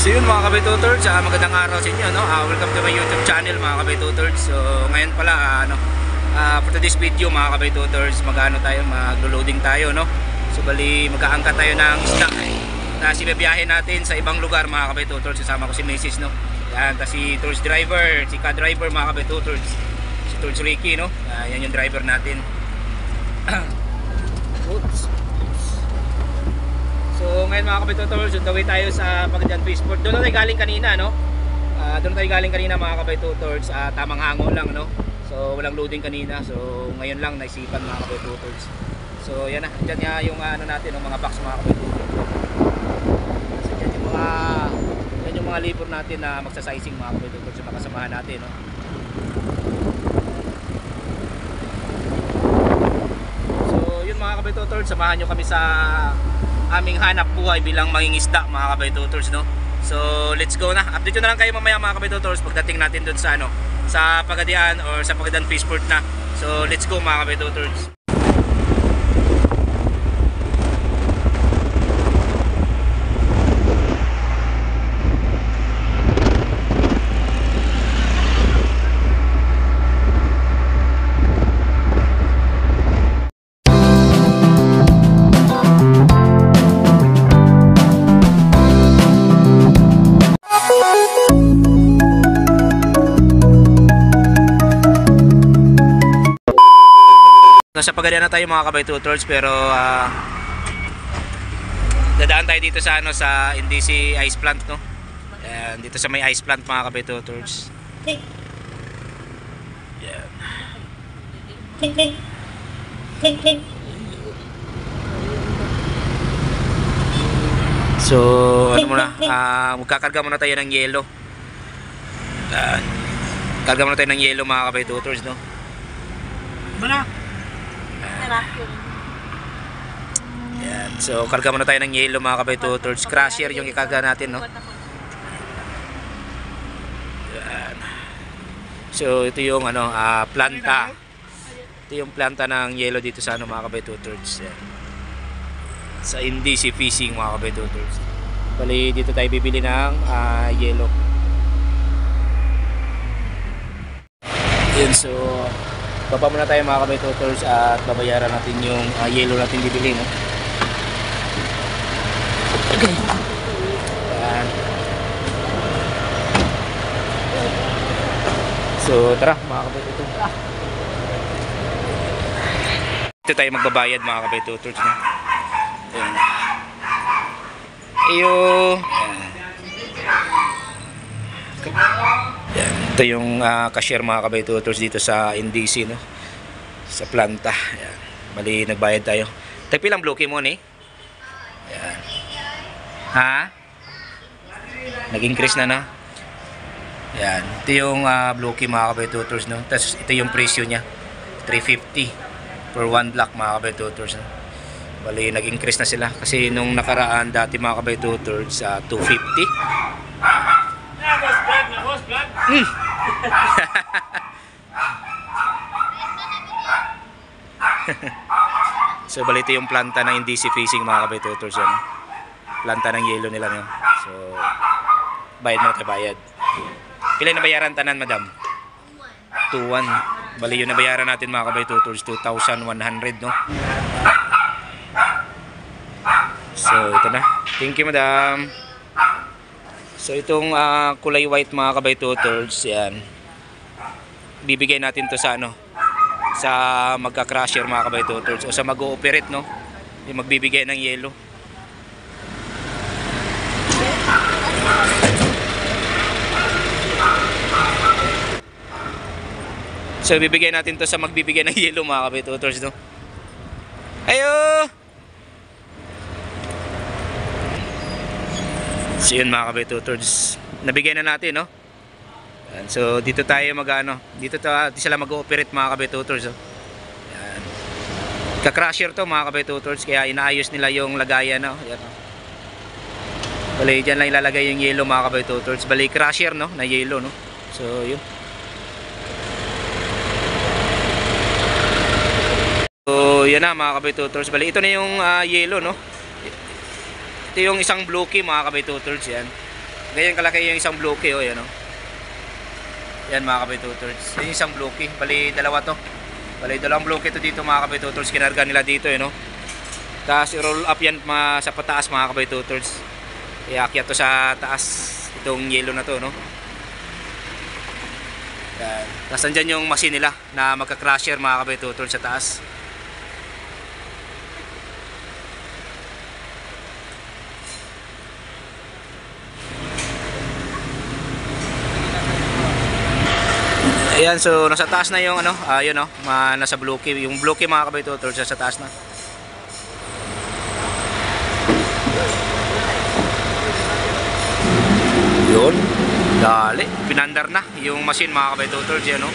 So yun mga kabay-tutors, magandang araw sa inyo, no? Welcome to my YouTube channel mga kabay-tutors. So ngayon pala for today's video mga kabay-tutors, maglo-loading tayo, no? So bali mag-aangkat tayo ng isda na sinabiyahin natin sa ibang lugar mga kabay-tutors. Kasama ko si Mrs., no? Yan, si tours driver, si ka-driver mga kabay-tutors, si Tours Ricky, no? Yan yung driver natin. Oops. So ngayon mga kabay-tutors, daway tayo sa Pagadian Fishport. Doon tayo galing kanina, no? Doon tayo galing kanina mga kabay-tutors, tamang hango lang, no? So walang loading kanina. So ngayon lang naisipan mga kabay-tutors. So yan na, dyan nga yung natin, no? Mga box mga kabay-tutors. So yan yung mga libor natin na magsasizing mga kabay-tutors sa makasamahan natin, no? So yun mga kabay-tutors, samahan nyo kami sa aming hanap buhay bilang mangingisda mga kabay-tutors, no? So let's go na. Update ko na lang kayo mamaya mga kabay-tutors pagdating natin doon sa sa Pagadian or sa Pagadian Fishport na. So let's go mga kabay-tutors. Sa Pagadian na tayo mga kabay-tutors, pero dadaan tayo dito sa sa NDC ice plant, no? Ayan, dito sa may ice plant mga kabay-tutors. Ayan. So magkakarga muna tayo ng yelo. Karga muna tayo ng yelo mga kabay-tutors, no? Mana? Yan. So karga muna tayo ng yelo mga kabay-tutors. Crusher yung ikarga natin, no? Yan. So ito yung planta. Ito yung planta ng yelo dito sa mga kabay-tutors. Yan. Sa NDC Fishing mga kabay-tutors. Bali dito tayo bibili ng yelo. Yan, so baba muna tayo mga kabay-tutors at babayaran natin yung yelo natin bibili, no? Okay. Yan. So tara mga kabay-tutors. Dito tayo magbabayad mga kabay-tutors, no? Ayan. Ayo. Yan. Ito yung cashier mga kabay-tutors dito sa NDC, no? Sa planta. Yan. Bali nagbayad tayo. Tagpilang bloke mo ni? Yan. Ha? Nag-increase na. Yan. Ito yung bloke mga kabay-tutors, no? Tapos ito yung presyo niya. 350 per 1 block mga kabay-tutors, no? Bali nag-increase na sila kasi nung nakaraan dati mga kabay-tutors 250. So bali ito yung planta ng NDC Fishing mga kabay-tutors, yan. Planta ng yelo nila, no? So bayad mo tayo, bayad. Pila na bayaran tanan, madam? 2,100. Bali yun na bayaran natin mga kabay-tutors, 2,100, no? So ito na. Thank you, madam. So itong kulay white mga kabay-tutors, yan. Bibigay natin to sa sa magka-crusher mga kabay-tutors o sa mag-ooperate, no? Yung magbibigay ng yelo. So bibigay natin to sa magbibigay ng yelo mga kabay-tutors, no? Ayo! So yun mga kabay-tutors, nabigay na natin, no? Yan. So dito tayo dito sila mag-ooperate mga kabay-tutors, oh. Yan. Ka-crusher to mga kabay-tutors, kaya inaayos nila yung lagayan, no? Yan, oh. Bali dyan lang ilalagay yung yelo mga kabay-tutors. Bali crusher, no? Na yelo, no? So yun. So yan na mga kabay-tutors. Bali ito na yung yelo, no? Ito yung isang bloke mga kabay-tutors, yan. Ganyan kalaki yung isang bloke, oh, yan, oh. Yan mga kabay-tutors. Yung isang bloke, bali dalawa to. Bali dalawang bloke to dito mga kabay-tutors. Kinarga nila dito, eh, no. Tapos i-roll up yan sa pataas mga kabay-tutors. Iakyat to sa taas itong yellow na to, no. Yan. Tapos andyan yung machine nila na magka-crusher mga kabay-tutors sa taas. Ayan, so nasa taas na yung ano, yun, no, nasa bloke, yung bloke mga kabay-tutors sa taas na. Yun, dali, pinandar na yung machine mga kabay-tutors, yan, no.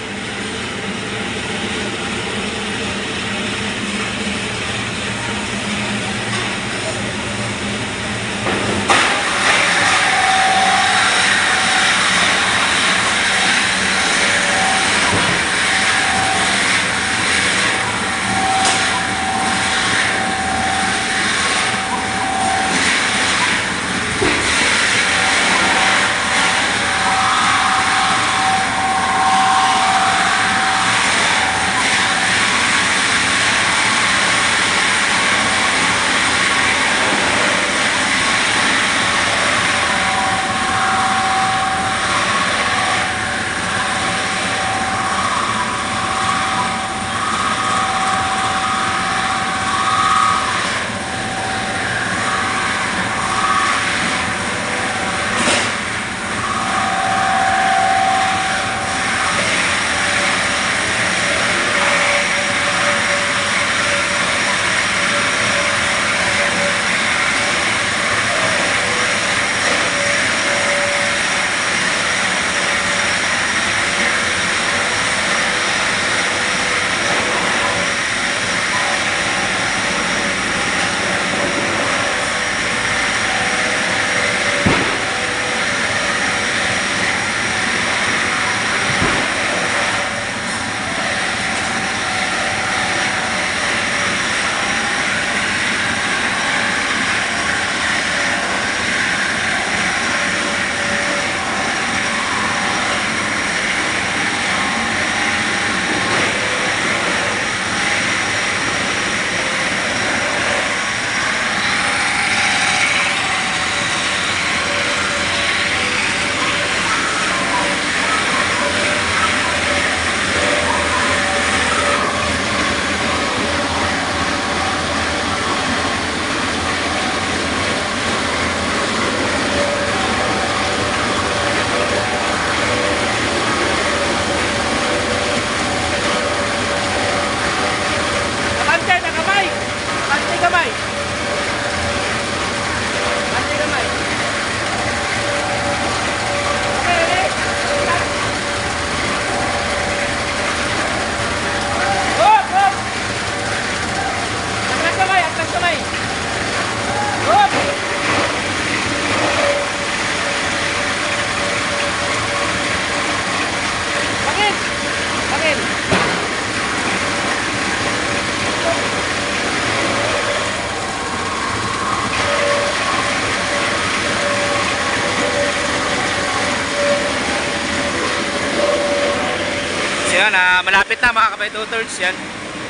Yan, malapit na mga kabay-tutors. Yan.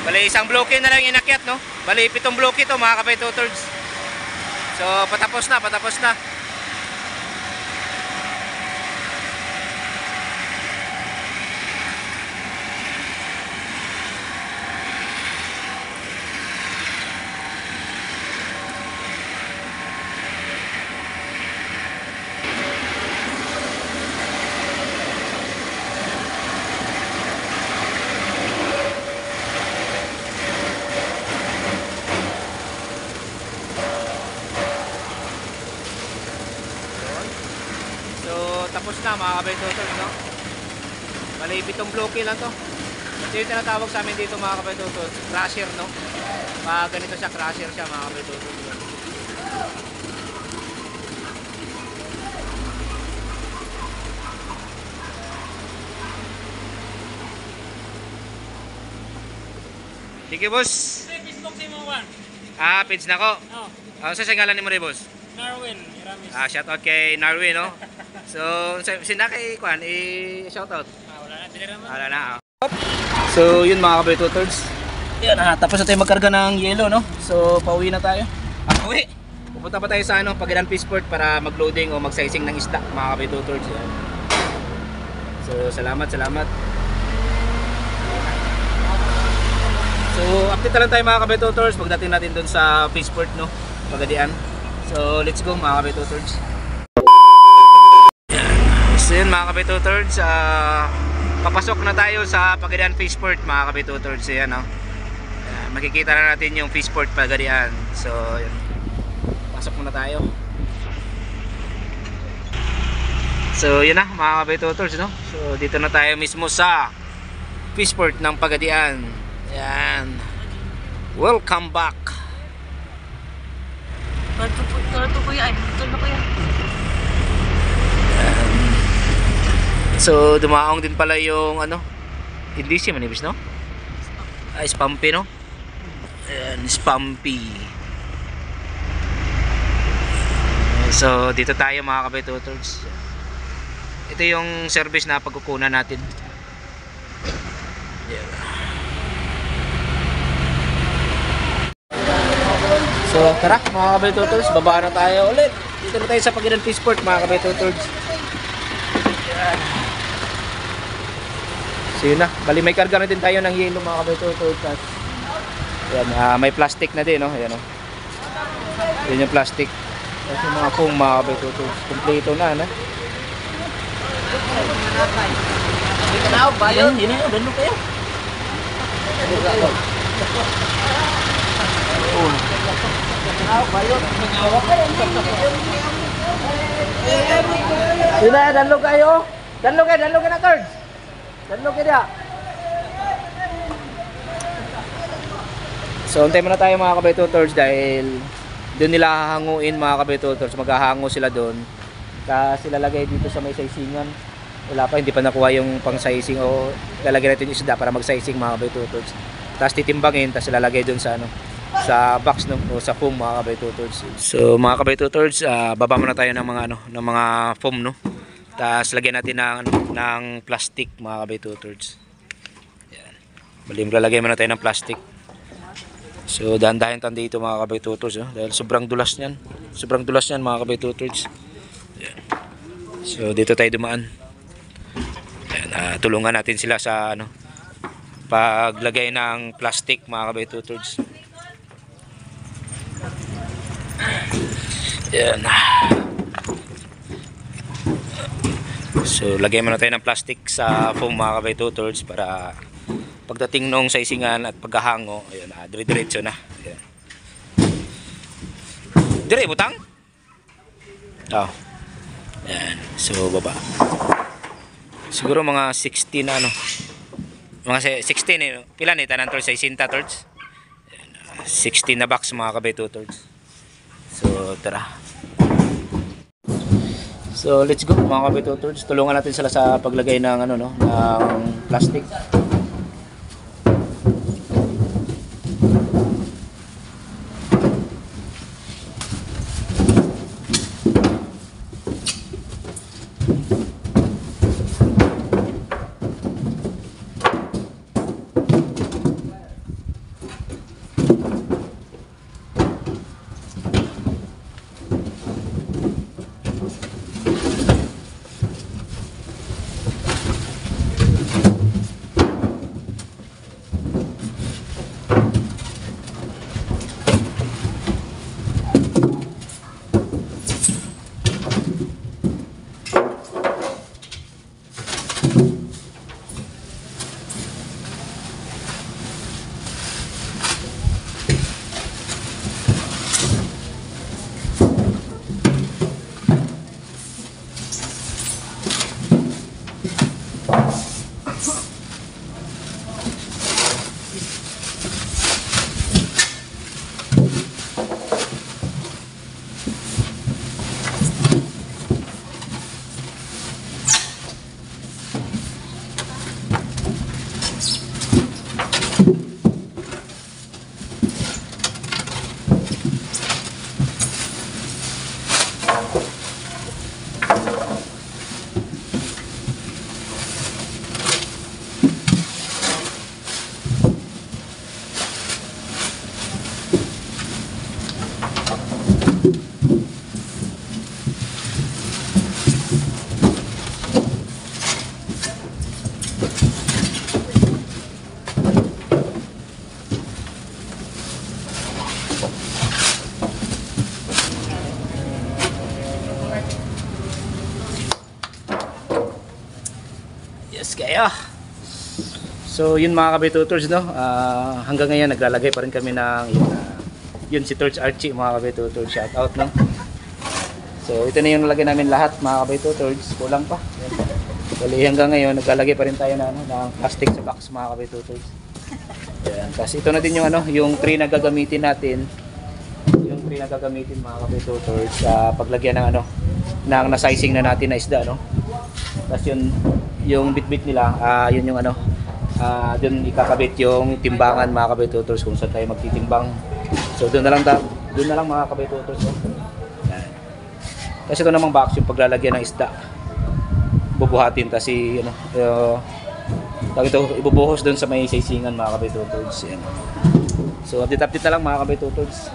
Bali isang bloke na lang inakyat, no? Bali 7 bloke ito mga kabay-tutors. So patapos na, patapos na. Tapos na mga kabay-tutors, no? Bali 7 bloke lang to. Ito yung tinatawag sa amin dito mga kabay-tutors, crusher, no? Ganito siya, crusher siya mga kabay-tutors. Sige, boss. Facebook si mo, Juan. Page na ko. Oh, Sa singalan ni mo rin, boss? Narwin, Iramis. Shoutout kay Narwin, no? So, sinaki kuan shoutout. Wala na, tinira mo. Wala na. So, yun mga kabay tutords. Yan, tapos na tayo magkarga ng yelo, no? So, pauwi na tayo. Pauwi! Pupunta pa tayo sa Pagadan Fishport para mag-loading o mag-sizing ng isda, mga kabay tutords. Yan. So, salamat. So, update na lang tayo mga kabay tutords pagdating natin doon sa Fishport, no? Pagadian. So, let's go mga kabay tutords. So, yun mga kabay tutords, papasok na tayo sa Pagadian Fishport mga kabay tutords. Yan, no? Makikita na natin yung Fishport Pagadian. So, yun. Pasok muna tayo. So, yun na mga kabay tutords, no? So, dito na tayo mismo sa Fishport ng Pagadian. Yan. Welcome back. Ito ko yan. So, dumaong din pala yung hindi siya manibis, no? Ay, Spampy, no? Ayan, Spampy. So, dito tayo mga kabay tutords. Ito yung service na pagkukunan natin. Ayan. So, tara mga kabay tutords, baba na tayo ulit. Dito na tayo sa Pagadian Fishport mga kabay tutords. Ayan. So yun na, bali may karga na din tayo ng yelo mga kabay tutords. Ayan, may plastic na din, no? Ayan, no? Ayan yung plastic. Tapos yung mga foam mga kabay tutords. Kompleto na, no? Hindi na ako, bayo. Hindi na yun, ganun kayo. Yun na, danlog kayo. Danlog na thirds. Danlog kayo. So, untay muna tayo mga kabay tutords dahil doon nila hahanguin mga kabay tutords. Maghahango sila doon. Tapos ilalagay dito sa may sizingan. Wala pa, hindi pa nakuha yung pang sizing o lalagay natin yung isda para mag sizing mga kabay tutords. Tapos titimbangin, tapos ilalagay doon sa sa box, no, o sa foam mga kabay tutords. So mga kabay tutords, baba muna tayo ng mga foam, no. Tapos lagyan natin ng plastic mga kabay tutords. Yan. Bali maglalagay muna tayo ng plastic. So dahan-dahan tayo dito mga kabay tutords, no? Dahil sobrang dulas niyan. Sobrang dulas niyan mga kabay tutords. Yan. So dito tayo dumaan. Yan, tulungan natin sila sa paglagay ng plastic mga kabay tutords. Yan. So lagay muna tayo ng plastic sa foam mga kabay tutords para pagdating nung sizingan at paghahango, ayun, dire-diretso na. Ayan. Dire butang. Oh. Yan. So baba. Siguro mga 16 na mga 16 eh. Pila ni tanan torch 60 torch. 16 na box mga kabay tutords. So tara. So let's go mga kabay tutords. Tulungan natin sila sa paglagay ng ng plastic. Yes, kaya. So yun mga kabitutors, no? Hanggang ngayon naglalagay pa rin kami ng yun si Torch Archie mga kabitutors. Shout out, no? So ito na yung nalagay namin lahat mga kabitutors. Kulang pa. Bali hanggang ngayon naglalagay pa rin tayo ng plastic sa box mga kabitutors. Ayan. Tapos ito na din yung yung tray na gagamitin natin. Yung tray na gagamitin mga kabitutors sa paglagyan ng ng na-sizing na natin na isda, no? Tapos yung bitbit nila, yun yung doon ikakabit yung timbangan mga kabitutors kung saan tayo magtitimbang. So doon na lang mga kabitutors. Ayan. Kasi ito namang box yung paglalagyan ng isda. Bubuhatin kasi ibubuhos doon sa may sisingan mga kabitutors. Ayan. So update na lang mga kabitutors.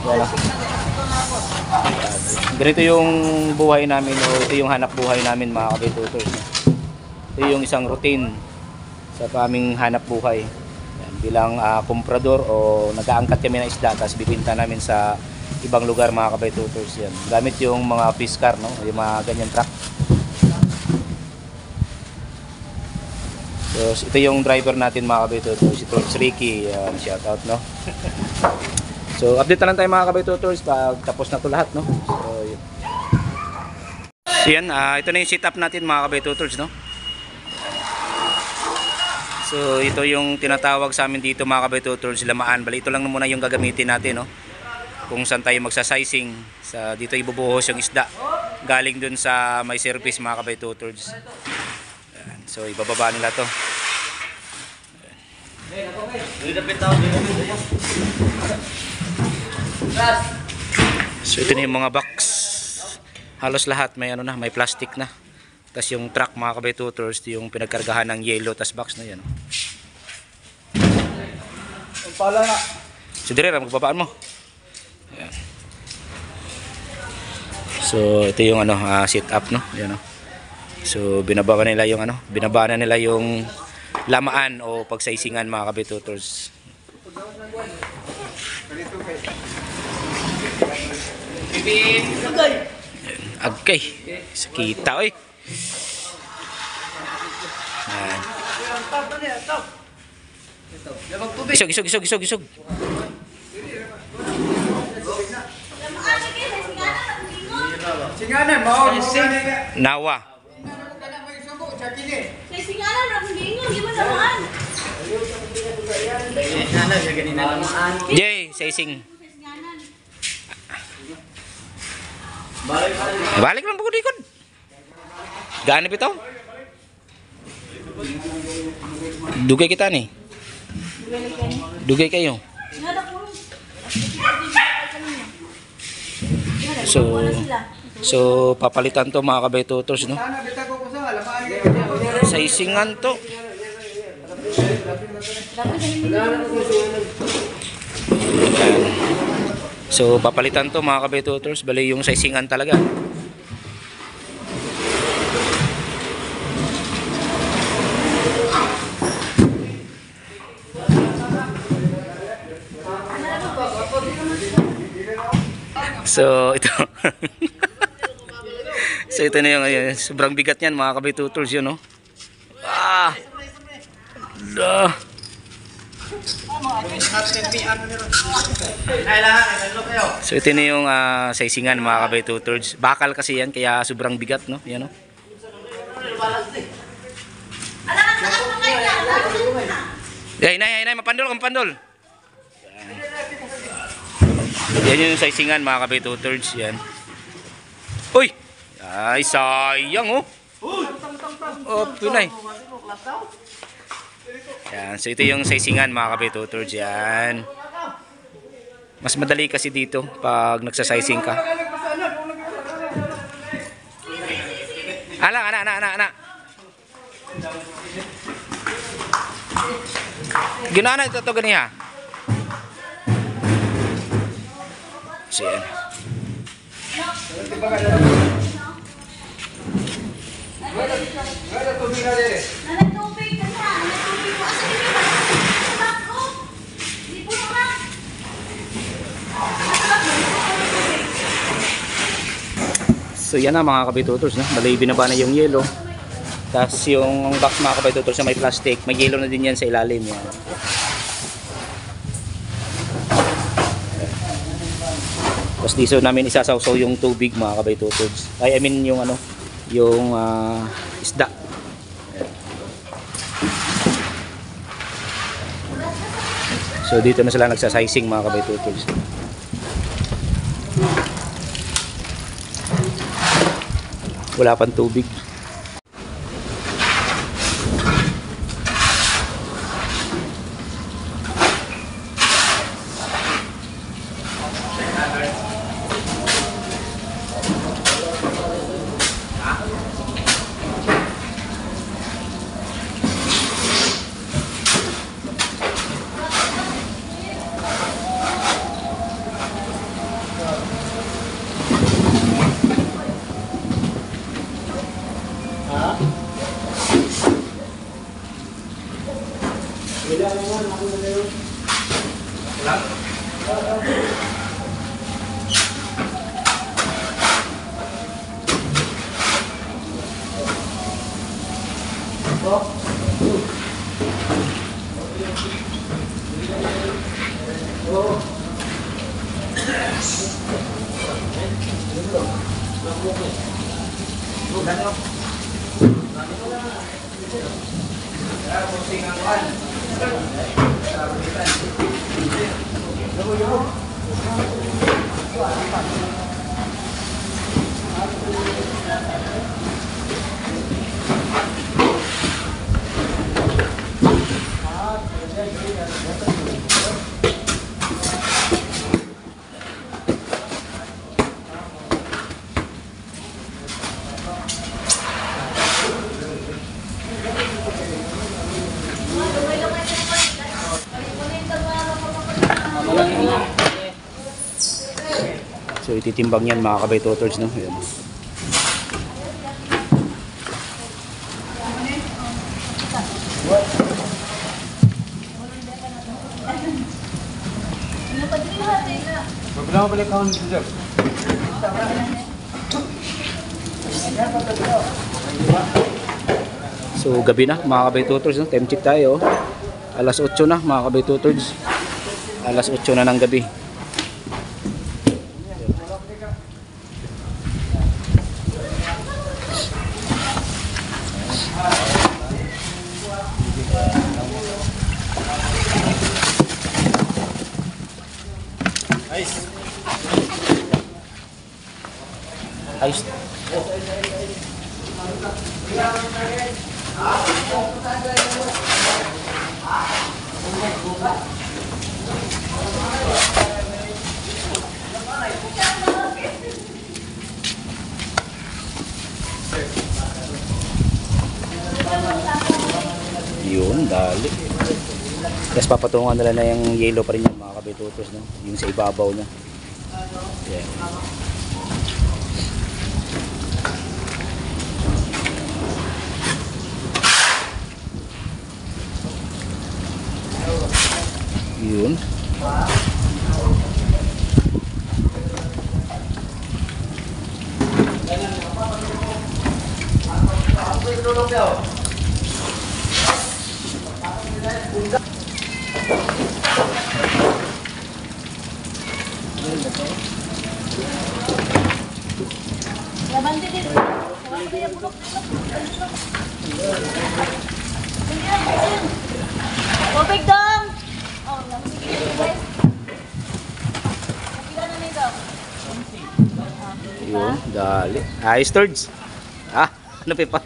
Wala. Ganito yung buhay namin, o ito yung hanap buhay namin mga kabitutors. Ito yung isang routine sa aming hanap buhay. Yan, bilang komprador o nag-aangkat kami ng isda tapos bibinta namin sa ibang lugar mga kabitutors. Yan, gamit yung mga fish car, no? Yung mga ganyan truck. So ito yung driver natin mga kabitutors, si Torch Ricky. Yan, shout out, no? So update na lang tayo mga kabitutors pag tapos na to lahat, no? So yun. Yan, ito na yung setup natin mga kabitutors, no? So ito yung tinatawag sa amin dito mga kabitutors, lamaan. Bali ito lang muna yung gagamitin natin, no? Kung saan tayo magsa-sizing. Sa dito ibubuhos yung isda. Galing dun sa may surface mga kabitutors. Yan. So ibababa nila to. So ito na yung mga box. Halos lahat may may plastic na. Tapos yung truck mga kabitutors, yung pinagkargahan ng yellow tas box na yan. So dire magbabaan mo. Ayan. So ito yung sit up, no? Ayan, no? So binababa nila yung binabaan nila yung lamaan o pagsaisingan mga kabitutors. Agkay sakita oy. Isog. Singanan mau Nawa. Singanan ra kung gingon, di man naman. Jay, sising. Balik lang pagod ikon. Gaano bitaw? Dugay kita nih. Dugay kayo. So papalitan to mga kabitutors, no? Sisingan to. So papalitan to mga kabitutors, bali yung sisingan talaga. So ito. So ito na yung sobrang bigat niyan mga kabitutors yun, no? So ito na yung sisingan mga kabitutors. Bakal kasi yan kaya sobrang bigat, no? Yan, no? Nay, mapandol. Yan yung sisingan mga kabitutors, yan. Uy! Ay, sayang, oh. Oh, pinay. Yan, so ito yung sisingan mga kabitutors, yan. Mas madali kasi dito pag nagsasizing ka. Anak. Gimana ito ganiya? So yan. So yan na mga kabay-tutors, no? Bali binaba na yung yelo. Tapos yung box mga kabay-tutors na may plastic, may yelo na din yan sa ilalim. Yan. Tapos dito namin isasawsaw yung tubig mga kabay-tutors. I mean yung ano, yung isda. So dito na sila nagsasizing mga kabay-tutors. Wala pang tubig. So ititimbang yan mga kabay-tutors, no? Ayan. So gabi na mga kabay-tutors, no? Time check tayo. Alas 8 na mga kabay-tutors. Alas 8 na ng gabi. Ayos. Yun, dali. Tapos papatungan nila na yung yellow pa rin yung mga kabay-tutors, no? Yung sa ibabaw na. Yeah. Yun. Labante din. Labante yung bulok. Tubig dong! Oh, sige guys. Nakila na nito. Yun, dali. Ayos, Tords. Ah, lupi pa.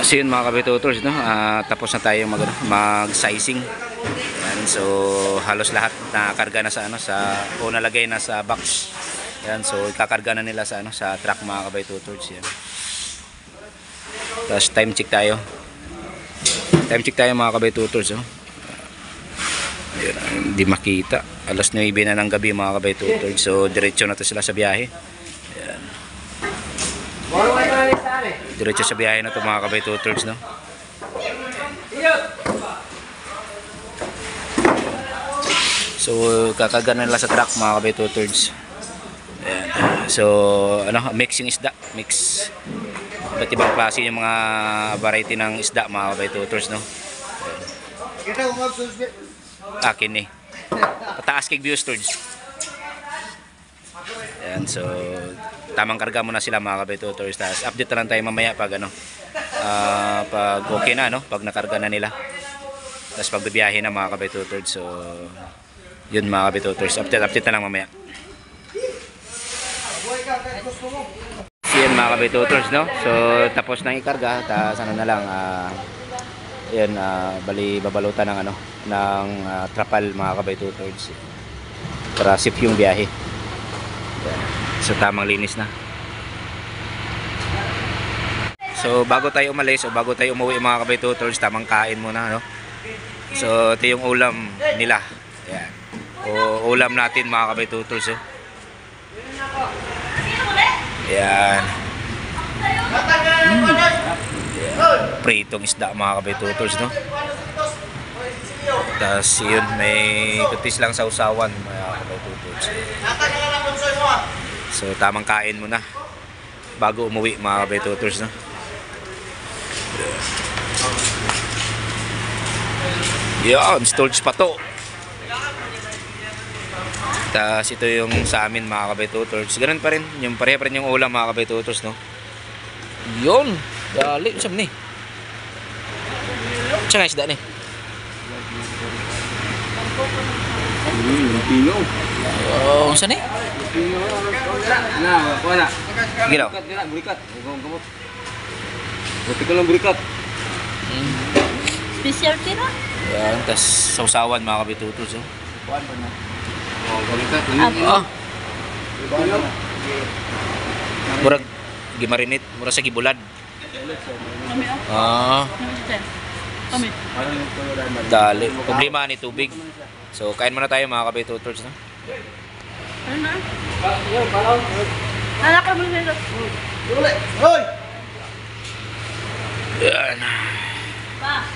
So yun mga kabay-tutors, no? Tapos na tayo mag-sizing. Yan, so halos lahat nakarga na sa o nalagay na sa box. Yan, so ikakarga na nila sa sa truck mga kabay-tutors. Yan. Tapos time check tayo. Time check tayo mga kabay-tutors, oh. Yan, hindi makita. Alas 9 na ng gabi mga kabay-tutors. So diretso na to sila sa biyahe. Yan. Diretso sa biyahe na to mga kabay-tutors, no? So kakarga na nila sa truck mga kabay two-thirds. Ayan. So ano, mix yung isda, mix. Iba't ibang klase yung mga variety ng isda mga kabay two-thirds, no. Akin eh. Pataas kay views towards. Ayan, so tamang karga muna sila mga kabay two-thirds. Tapos update na lang tayo mamaya pag ano, pag okay na, no, pag nakarga na nila. Tapos pag bibiyahe na mga kabay two-thirds. So yun mga kabay two-thirds, update na lang mamaya. So yun mga kabay two-thirds, no. So tapos nang ikarga, tapos ano na lang, yan, bali babalutan ng ano, ng trapal mga kabay two-thirds para safe yung biyahe. Yan. So tamang linis na. So bago tayo umalis o bago tayo umuwi mga kabay two-thirds, tamang kain muna, no. So ito yung ulam nila. Yan. O ulam natin mga kabay two-thirds, oh. Yan. Pritong isda mga kabay two-thirds, no. Tapos yun, may kutis lang sa usawan mga kabay two-thirds. So tamang kain muna bago umuwi mga kabay two-thirds, no. Yan, storage pa to. Tapos ito yung sa amin mga kabay two-thirds. Ganun pa rin, yung pareha pa rin yung ulam mga kabay two-thirds, no. Yun, dali, saan ni? Saan nga isda ni? Pino. Oh, saan ni? Pino. Na, kuha na. Ginaw? Burikat. Buti ko lang burikat. Special tira. Yan, tapos sausawan mga kabay two-thirds, oh. Oh, burikat. Ah. Murag gimarinate, murag sa gibulad. Kami Ah, Kami. dali. Problema ni tubig. So kain muna tayo mga kabay two-thirds, no. Ano na? Anak ka mo nila. Hoy! Yan. Pa.